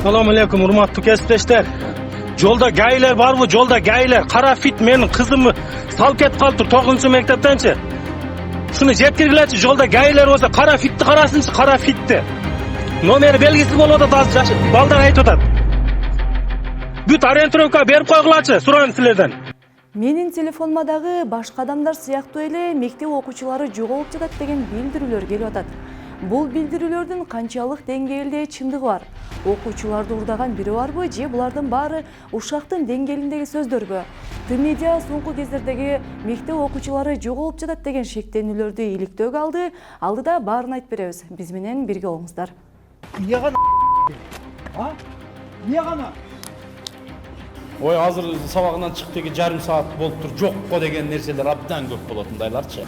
Assalamu alaikum urmatlı kesipleşler. Jolda gaylar var mı? Jolda gaylar. Kara fit menin kızımı salp ket kaldır 9-njy mekdeptençi. Şunu jetkirgilerçi jolda gaylar olsa kara fitni karasınçı, kara fitni. Nomeri belgisi bolup atat az balдар aytып atat. Бүт ориентировка берип койгулачы, сурайм силерден. Менин телефонума дагы башка адамдар сыяктуу эле мектеп окуучулары жоголуп жатат деген билдирүүлөр келип атат. Бул билдирүүлөрдүн канчалык деңгээлде чындыгы бар? Окуучуларды урдаган бири барбы же булардын баары ушактын деңгээлиндеги сөздөрбү? Тмедиа соңку кездердеги мектеп окуучулары жоголуп жатат деген шектенүүлөрдү иликтөөгө алды. Алдыда баарын айтып беребиз. Биз менен бирге болуңуздар. Niye gana? Ha? Niye gana? Ой, азыр сабагынан чык деген жарым саат болуп тур, жокко деген нерселер абдан көп болотундайларчы.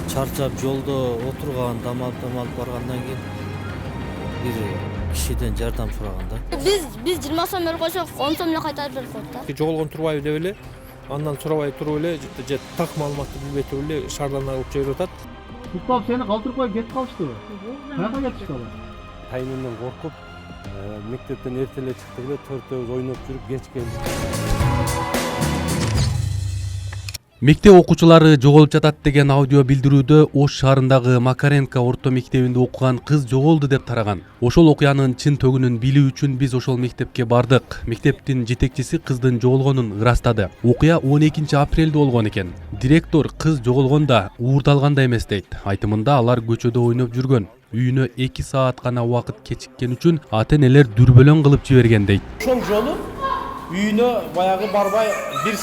Чарчап жолдо отурган, дамалып баргандан кийин бир кишиден жардам сураганда. Биз 20 сом эле койсок, 10 сом эле кайтарып берип коет да. Жоголгон турбайбы деп эле, андан сурабай туруп эле же так маалыматты билбей туруп эле шаардан алып жиберип атат. Туктап seni kaldırıp koyup ketip kalıştı. Kayaka ketişti olar? Тайнымдан коркуп, мектептен эртеле чыктык эле, төртөөбүз ойноп жүрүп кеч келдик. Мектеп окуучулары жоголуп жатат деген аудио билдирүүдө Ош шаарындагы Макаренко орто мектебинде окуган кыз жоголду деп тараган. Ошол окуянын чын төгүнүн билүү үчүн биз ошол мектепке бардык. Мектептин жетекчиси кыздын жоголгонун ырастады. Окуя 12 апрелде болгон экен. Директор кыз жоголгонда уурдалганда эмес дейт. Айтымында алар көчөдө ойноп жүргөн. Үйүнө 2 саат гана убакыт кечиккен үчүн ата-энелер дүрбөлөң кылып жиберген дейт. Ошол жолу үйүнө баягы барбай 1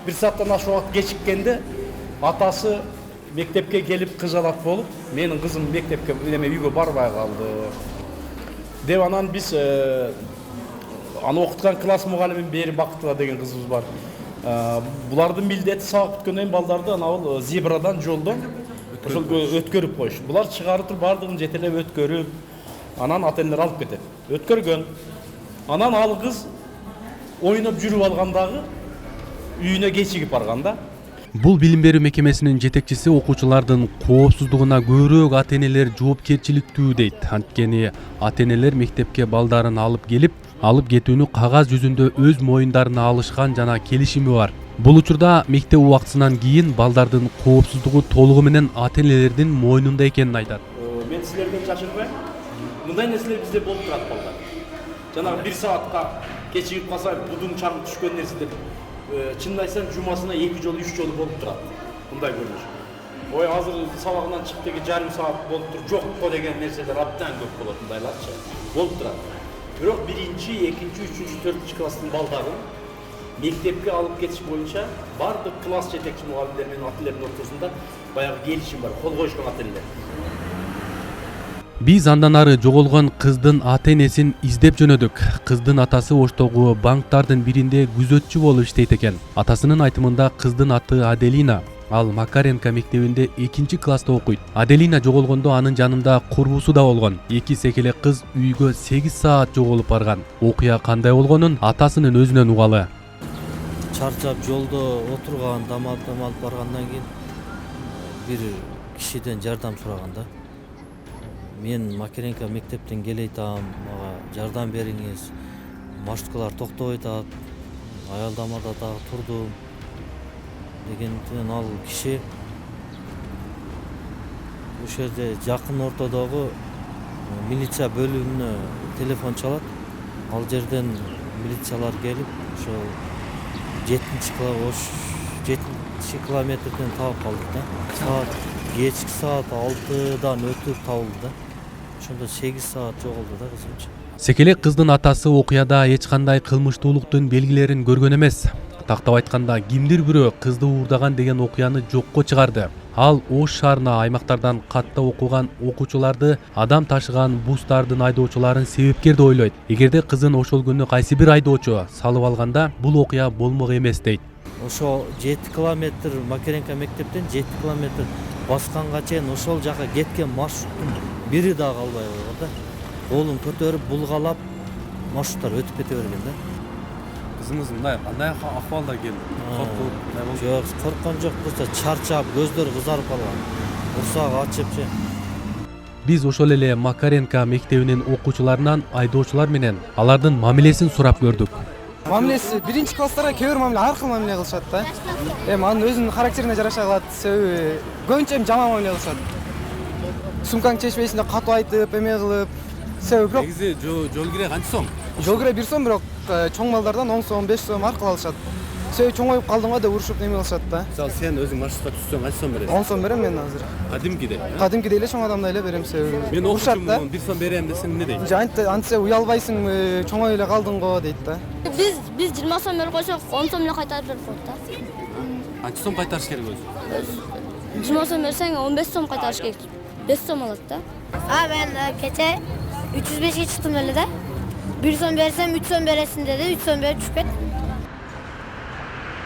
сааттан ашык убакыт кечиккенде атасы мектепке келип кыжалат болуп, менин кызым мектепке үйгө барбай калды деп анан биз аны окуткан класс мугалимин Бери Бактыла деген кызыбыз бар. Булардын милдети сабак бүткөндөн кийин балдарды анабыл зебрадан жолдон ошол өткөрүп коюш. Булар чыгарып туруп бардыгын жетелеп өткөрүп, анан ата-энелер алып кетет. Өткөргөн. Анан ал кыз ойноп жүрүп алгандагы үйүнө кечигип барганда. Бул билим берүү мекемесинин жетекчиси окуучулардын коопсуздугуна көбүрөөк ата-энелер жоопкерчиликтүү дейт. Анткени ата-энелер мектепке балдарын алып келип, алып кетүүнү кагаз жүзүндө өз моюндарына алышкан жана келишими бар. Бул учурда мектеп убактысынан кийин балдардын коопсуздугу толугу менен ата-энелердин мойнунда экенин айтат. Мен силерден жашырбайм. Мындай нерселер бизде болуп турат балдар. Жанагы 1 саатка кечигип калса, будун чагып түшкөн нерселер чынын айтсам жумасына 2 жолу 3 жолу болуп турат. Мындай көрүнүш. Ой, азыр сабагынан чык деген жарым саат болуп тур, жокко деген нерселер абдан көп болотундайларчы. Болуп турат. Бирок 1-чи, 2-чи, 3-чү, 4-чү класстын балдарын мектепке алып кетиш боюнча бардык класс жетекчи мугалимдер менен ата-энелердин ортосунда баягы келишим бар, кол коюшкан ата-энелер. Биз андан ары жоголгон кыздын ата-энесин издеп жөнөдүк. Кыздын атасы Оштогу банктардын биринде күзөтчү болуп иштейт экен. Атасынын айтымында кыздын аты Аделина. Ал Макаренко мектебинде 2-класста окуйт. Аделина жоголгондо анын жанында курбусу да болгон. 2 секеле кыз үйгө 8 саат жоголуп барган. Окуя кандай болгонун атасынын өзүнөн угалы. Чарчап жолдо отурган, дамалып баргандан кийин бир кишиден жардам сураганда. Мен Макаренко мектептен келейтам, мага жардам бериңиз. Маршруткалар токтобой атат. Аялдамада дагы турдум дегенден ал киши ошол жерде жакын ортодогу милиция бөлүмүнө телефон чалат. Ал жерден милициялар келип, ошол 7-чи километрден таап калдык да. Кечки саат 6-дан өтүп табылды да. Ошондо 8 саат жоголду да кызымчы. Секелек кыздын атасы окуяда эч кандай кылмыштуулуктун белгилерин көргөн эмес. Тактап айтканда, кимдир бирөө кызды уурдаган деген окуяны жокко чыгарды. Ал Ош шаарына аймактардан катта окуган окуучуларды адам ташыган бустардын айдоочуларын себепкер деп ойлойт. Эгерде кызын ошол күнү кайсы бир айдоочу салып алганда, бул окуя болмок эмес дейт. Ошо 7 километр Макаренко мектептен 7 километр басканга чейин ошол жака кеткен маршруттун бири да калбай койгон да. Колун көтөрүп булгалап маршруттар өтүп кете берген да. Кызыңыз кандай акыбалда келди? Жок, корккон жок, просто чарчап, көздөрү кызарып калган. Урсак ачыпчы. Биз ошол эле Макаренко мектебинин окуучуларынан айдоочулар менен алардын мамилесин сурап көрдүк. Мамилеси биринчи класстарга кээ бир мамиле ар кыл мамиле кылышат да. Анын өзүнүн характерине жараша кылат. Себеби көбүнчө жаман мамиле кылышат. Сумкаңды чечпейсиң деп катуу айтып, эме кылып. Себеби бирок негизи жол кире канча сом? жол кире 1 сом, бирок чоң балдардан 10 сом, 5 сом аркылуу алышат. Себеби чоңоюп калдыңга деп урушуп неме кылышат да. Мисалы сен өзүң маршрутка түссөң канча сом бересиң? 10 сом берем мен азыр. Кадимкидей эле чоң адамдай эле берем себеби. Мен урушат да. 1 сом берем десең эмне дейт? Антсе уялбайсың, чоңоюп эле калдың го дейт да. Biz 20 сом берип койсок 10 сом эле кайтарып берип коет да. Канча сом кайтарыш керек өзү? 20 сом берсең 15 сом кайтарыш керек. 5 сом алат да. Ben keçe 305'e çıktım öyle de. 1 son versem 3 son veresin dedi. 3 son verip çıkıp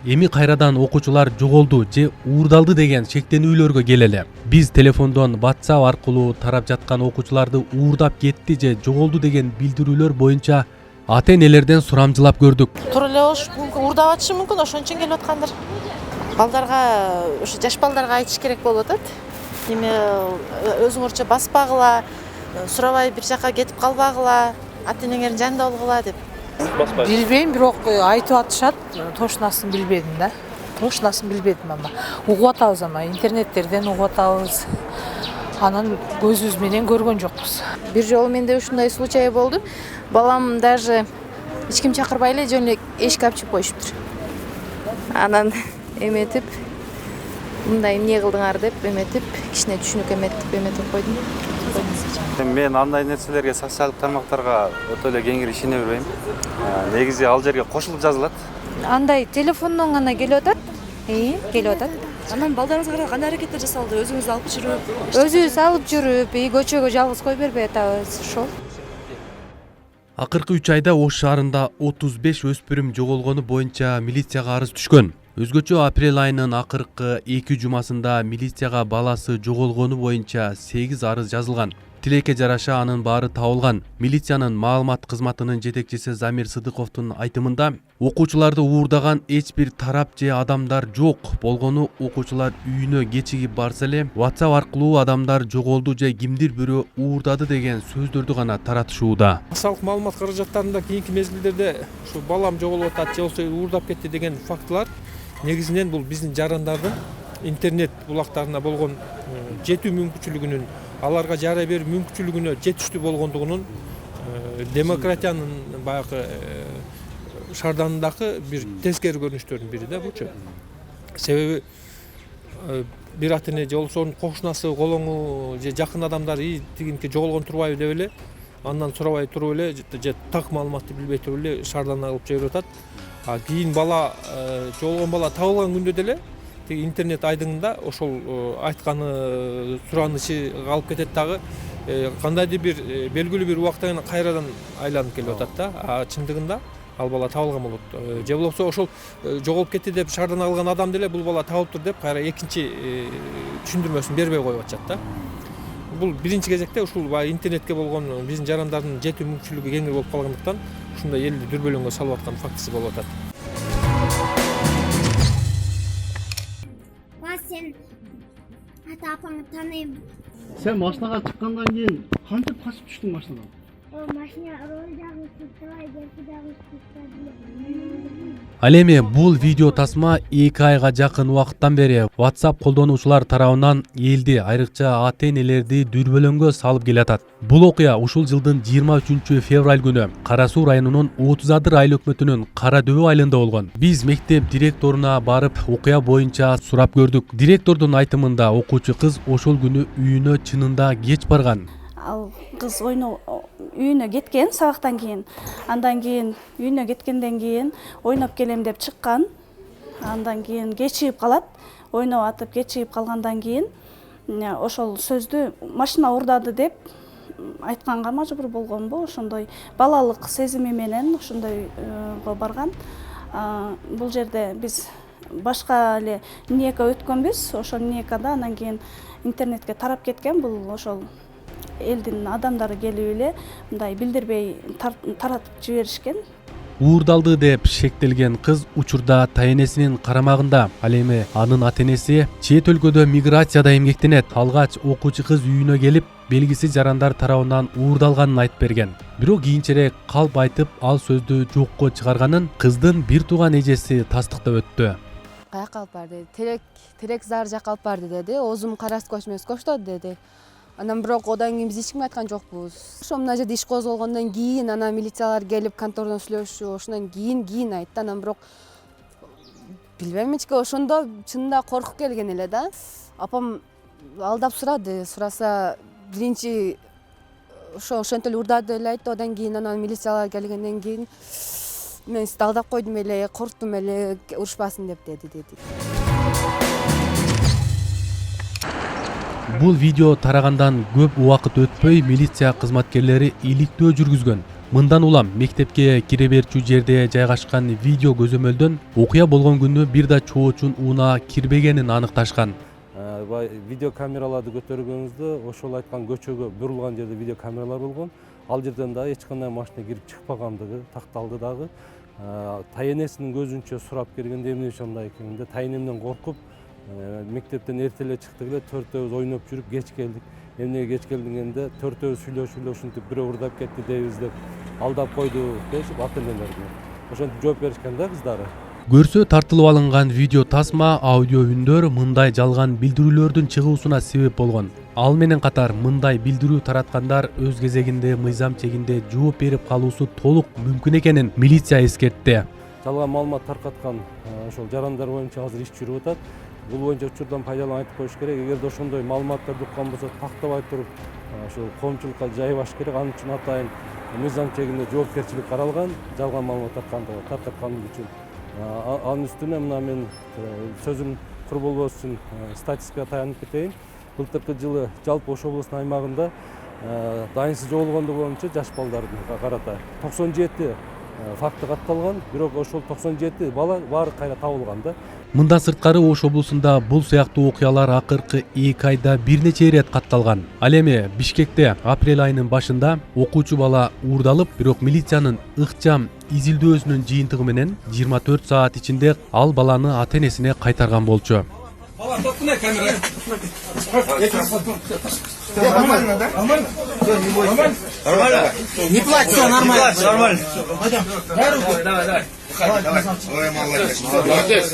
Эми кайрадан окуучулар жоголду же уурдалды деген шектенүүлөргө келели. Биз телефондон WhatsApp аркылуу тарап жаткан окуучуларды уурдап кетти же жоголду деген билдирүүлөр боюнча ата-энелерден сурамжылап көрдүк. Туура эле уурдап атышы мүмкүн, ошон үчүн келип аткандыр. Балдарга, ошо жаш балдарга айтыш керек болуп атат. Эми өзүңөрчө баспагыла, сурабай бир жака кетип калбагыла, ата-энеңердин жанында болгула деп. Билбейм, бирок айтып атышат. Тошунасын билбедим да. Тошунасын билбедим ама. Угуп атабыз ама, интернеттерден угуп атабыз. Анан көзүбүз менен көргөн жокпуз. Бир жолу менде ушундай случай болду. Балам даже эч ким чакырбай эле жөн эле эшикке алып чыгып коюшуптур. Анан эметип, мындай эмне кылдыңар деп эметип, кичине түшүнүк эметип койдум. Мен андай нерселерге, социалдык тармактарга өтө эле кеңири ишене бербейм. Негизи ал жерге кошулуп жазылат. Андай телефондон гана келип атат. Келип атат. Анан балдарыңызга кандай аракеттер жасалды? Өзүңүз алып жүрүп, Өзүбүз алып жүрүп, көчөгө жалгыз кой бербей атабыз, ошол. Акыркы 3 айда Ош шаарында 35 өспүрүм жоголгону боюнча милицияга арыз түшкөн. Өзгөчө апрель айынын акыркы 2 жумасында милицияга баласы жоголгону боюнча 8 арыз жазылган. Тилекке жараша анын баары табылган. Милициянын маалымат кызматынын жетекчиси Замир Сыдыковдун айтымында, окуучуларды уурдаган эч бир тарап же адамдар жок. Болгону окуучулар үйүнө кечигип барса эле, WhatsApp аркылуу адамдар жоголду же кимдир бирөө уурдады деген сөздөрдү гана таратышууда. Салык маалымат каражаттарында кийинки мезгилдерде ушу балам жоголуп атат же болбосо уурдап кетти деген фактылар негизинен бул биздин жарандардын интернет булактарына болгон жетүү мүмкүнчүлүгүнүн, аларга жарай берүү мүмкүнчүлүгүнө жетиштүү болгондугунун, демократиянын баягы шаарданындагы бир тескери көрүнүштөрдүн бири да бучу. Себеби бир ата-эне же болбосо кошунасы, колоңу же жакын адамдар тигинки жоголгон турбайбы деп эле, андан сурабай туруп эле же так маалыматты билбей туруп эле шаардан алып жиберип атат. Кийин бала жоголгон бала табылган күндө деле интернет айдыңында ошол айтканы суранышы калып кетет дагы, кандайдыр бир белгилүү бир убакыттан кийин кайрадан айланып келип атат да. Чындыгында ал бала табылган болот. Же болбосо ошол жоголуп кетти деп шаардан алган адам деле бул бала табылыптыр деп кайра экинчи түшүндүрмөсүн бербей коюп атышат да. Бул биринчи кезекте ушул интернетке болгон биздин жарандардын жетүү мүмкүнчүлүгү кеңири болуп калгандыктан ушундай элди дүрбөлөңгө салып аткан фактысы болуп атат. sen ata apаңы таныйм. Sen машинага чыккандан кийин кантип качып түштүң машинадан? Машина роль дагы туттабай, берки дагы туттабай. Ал эми бул видео тасма 2 айга жакын убакыттан бери WhatsApp колдонуучулар тарабынан элди, айрыкча ата-энелерди дүрбөлөңгө салып келатат. Бул окуя ушул жылдын 23 февраль күнү Кара Суу районунун 30 адыр айыл өкмөтүнүн Кара Дөбө айылында болгон. Биз мектеп директоруна барып окуя боюнча сурап көрдүк. Директордун айтымында окуучу кыз ошол күнү үйүнө чынында кеч барган. Ал кыз үйүнө кеткен сабактан кийин. Андан кийин үйүнө кеткенден кийин ойноп келем деп чыккан. Андан кийин кечигип калат. Ойноп атып кечигип калгандан кийин ошол сөздү машина уурдады деп айтканга мажбур болгонбу, ошондой балалык сезими менен ошондойго барган. Бул жерде биз башка эле ниека өткөнбүз. Ошол ниекада андан кийин интернетке тарап кеткен. Бул ошол элдин адамдары келип эле мындай билдирбей таратып жиберишкен. уурдалды деп шектелген кыз учурда тайенесинин карамагында. Ал эми анын ата-энеси чет өлкөдө миграцияда эмгектенет. Алгач окуучу кыз үйүнө келип белгисиз жарандар тарабынан уурдалганын айтып берген. Бирок кийинчерээк калп айтып ал сөздү жокко чыгарганын кыздын бир тууган эжеси тастыктап өттү. Каяка алып барды? Терек зар жака алып барды деди. Озум карас көчмөс коштоду деди. Анан бирок одан кийин биз эч кимге айткан жокпуз. Ошо мына жерде иш козголгондон кийин анан милициялар келип контордон сүйлөшүп, ошондон кийин айтты. Анан бирок билбейм эчке ошондо чынында коркуп келген эле да. Апам алдап сураса биринчи ошентип эле урдады эле айтты. Одан кийин анан милициялар келгенден кийин мен сизди алдап койдум эле, корктум эле, урушпасын деп деди. Бул видео тарагандан көп убакыт өтпөй милиция кызматкерлери иликтөө жүргүзгөн. Мындан улам мектепке кире берчү жерде жайгашкан видео көзөмөлдөн окуя болгон күнү бир да чоочун уунаа кирбегенин аныкташкан. Видео камераларды көтөргөнүздө ошол айткан көчөгө бурулган жерде видео камералар болгон. Ал жерден да эч кандай машина кирип чыкпагандыгы такталды дагы. Тайенесинин көзүнчө сурап келгенде эмне үчүн андай экенинде тайенемден коркуп мектептен эртеле чыктык эле, төртөөбүз ойноп жүрүп кеч келдик. Эмнеге кеч келдиңенде төртөөбүз сүйлөшүп ушинтип бирөө урдап кетти дейбиз деп алдап койду дешип ата-энелерге. Ошентип жооп беришкен да кыздары. Көрсө тартылып алынган видео тасма, аудио үндөр мындай жалган билдирүүлөрдүн чыгуусуна себеп болгон. Ал менен катар мындай билдирүү тараткандар өз кезегинде мыйзам чегинде жооп берип калуусу толук мүмкүн экенин милиция эскертти. Жалган маалымат таркаткан ошол жарандар боюнча азыр иш жүрүп атат. Бул боюнча учурдан пайдаланып айтып коюш керек. Эгерде ошондой маалыматтарды уккан болсо тактабай туруп ошол коомчулукка жайбаш керек. Анын үчүн атайын мыйзам чегинде жоопкерчилик каралган, жалган маалымат таркаткандыгы үчүн. Анын үстүнө мына мен сөзүм кур болбос үчүн статистикага таянып кетейин. Былтыркы жылы жалпы Ош облусунун аймагында дайынсыз жоголгондугу боюнча жаш балдардын карата 97 факты катталган, бирок ошол 97 бала баары кайра табылган да. Мындан сырткары Ош облусунда бул сыяктуу окуялар акыркы 2 айда бир нече ирет катталган. Ал эми Бишкекте апрель айынын башында окуучу бала уурдалып, бирок милициянын ыкчам изилдөөсүнүн жыйынтыгы менен 24 саат ичинде ал баланы ата-энесине кайтарган болчу. Нормально, да? Нормально? Все, не бойся. Нормально? Не плачь, все нормально. Нормально. Пойдем. Давай. Ой, молодец. Молодец.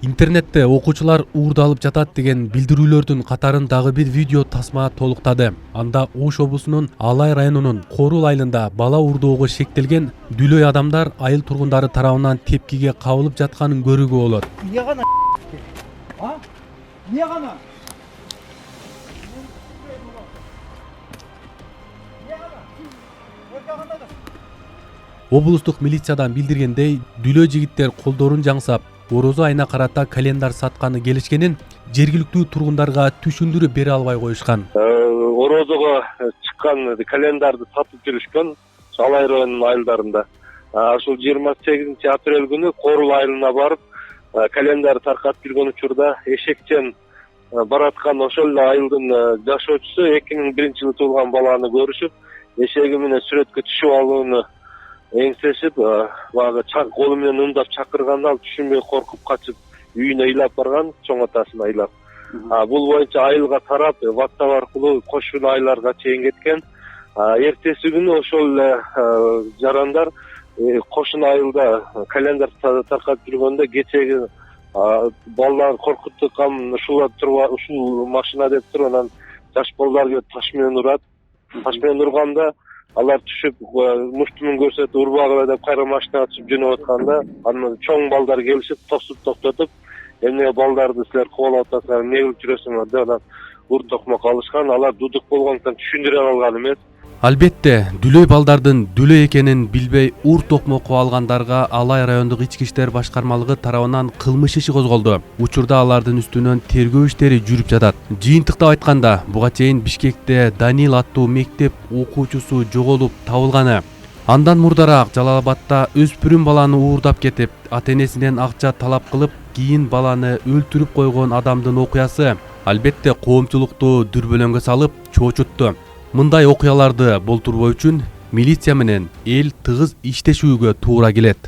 Интернетте окуучулар уурдалып жатат деген билдирүүлөрдүн катарын дагы бир видео тасма толуктады. Анда Ош облусунун Алай районунун Корул айылында бала уурдоого шектелген дүлөй адамдар айыл тургундары тарабынан тепкиге кабылып жатканын көрүүгө болот. Эмне гана? А? Эмне гана? Облустук милициядан билдиргендей, дүлөй жигиттер колдорун жаңсап, орозо айына карата календар сатканы келишкенин жергиликтүү тургундарга түшүндүрүп бере албай коюшкан. Орозого чыккан календарды сатып жүрүшкөн Алай районунун айылдарында. Ошол 28 апрель күнү Корул айылына барып, календар таркатып жүргөн учурда эшектен бараткан ошол айылдын жашоочусу 2001-жылы туулган баланы көрүшүп, эшеги менен сүрөткө түшүп алууну эңсешип, баягы колу менен ымдап чакырганда ал түшүнбөй коркуп качып үйүнө ыйлап барган, чоң атасына ыйлап. Бул боюнча айылга тарап, WhatsApp аркылуу кошуна айларга чейин кеткен. Эртеси күнү ошол жарандар кошуна айылда календар таркатып жүргөндө кечеги балдар коркуткан ушул машина деп туруп, анан жаш балдар келип таш менен урат. Таш менен урганда алар түшүп, муштумун көрсөтүп, урбагыла деп кайра машинага түшүп жөнөп атканда, анан чоң балдар келишип, токтотуп, эмне балдарды силер кубалап атасыңар, эмне кылып жүрөсүңөр деп анан ур токмок алышкан. Алар дудук болгондуктан түшүндүрө алган эмес. Албетте, дүлөй балдардын дүлөй экенин билбей ур токмокко алгандарга Алай райондук ички иштер башкармалыгы тарабынан кылмыш иши козголду. Учурда алардын үстүнөн тергөө иштери жүрүп жатат. Жыйынтыктап айтканда, буга чейин Бишкекте Данил аттуу мектеп окуучусу жоголуп табылганы, андан мурдараак Жалал-Абадта өспүрүм баланы уурдап кетип, ата-энесинен акча талап кылып, кийин баланы өлтүрүп койгон адамдын окуясы албетте коомчулукту дүрбөлөңгө салып чоочутту. Мындай окуяларды болтурбоо үчүн милиция менен эл тыгыз иштешүүгө туура келет.